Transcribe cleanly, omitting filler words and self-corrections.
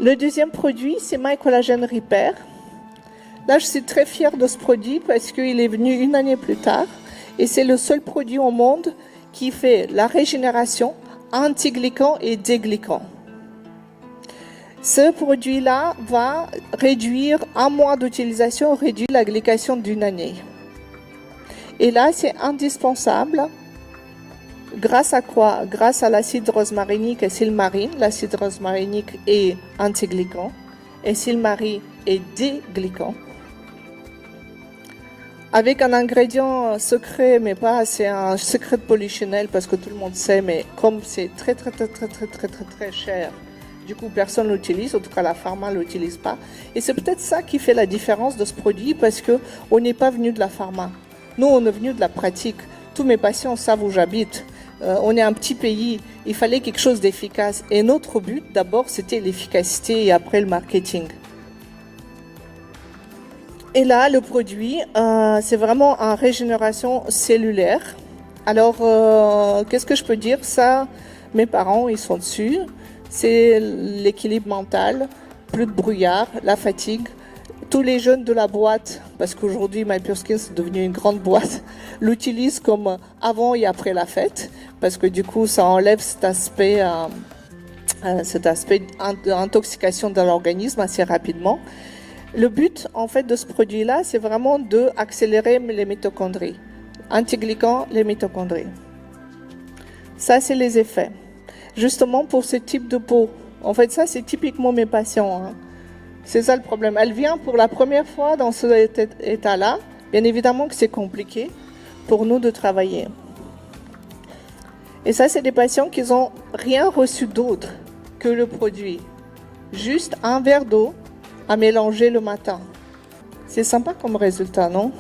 Le deuxième produit, c'est My Collagen Repair. Là, je suis très fière de ce produit parce qu'il est venu une année plus tard et c'est le seul produit au monde qui fait la régénération anti-glycan et déglycan. Ce produit-là va réduire, un mois d'utilisation, réduire la glycation d'une année. Et là, c'est indispensable. Grâce à quoi? Grâce à l'acide rosmarinique et sylmarine. L'acide rosmarinique est antiglycan et sylmarine est déglycan. Avec un ingrédient secret, mais pas c'est un secret de polichinelle parce que tout le monde sait, mais comme c'est très cher, du coup personne l'utilise, en tout cas la pharma ne l'utilise pas. Et c'est peut-être ça qui fait la différence de ce produit parce qu'on n'est pas venu de la pharma. Nous, on est venu de la pratique. Tous mes patients savent où j'habite. On est un petit pays, il fallait quelque chose d'efficace. Et notre but, d'abord, c'était l'efficacité et après le marketing. Et là, le produit, c'est vraiment en régénération cellulaire. Alors, qu'est-ce que je peux dire? Ça, mes parents, ils sont dessus. C'est l'équilibre mental, plus de brouillard, la fatigue. Tous les jeunes de la boîte, parce qu'aujourd'hui My Pure Skin c'est devenu une grande boîte, l'utilisent comme avant et après la fête, parce que du coup ça enlève cet aspect d'intoxication dans l'organisme assez rapidement. Le but en fait de ce produit-là, c'est vraiment d'accélérer les mitochondries, antiglycan les mitochondries. Ça c'est les effets. Justement pour ce type de peau, en fait ça c'est typiquement mes patients. C'est ça le problème. Elle vient pour la première fois dans cet état-là. Bien évidemment que c'est compliqué pour nous de travailler. Et ça, c'est des patients qui n'ont rien reçu d'autre que le produit. Juste un verre d'eau à mélanger le matin. C'est sympa comme résultat, non ?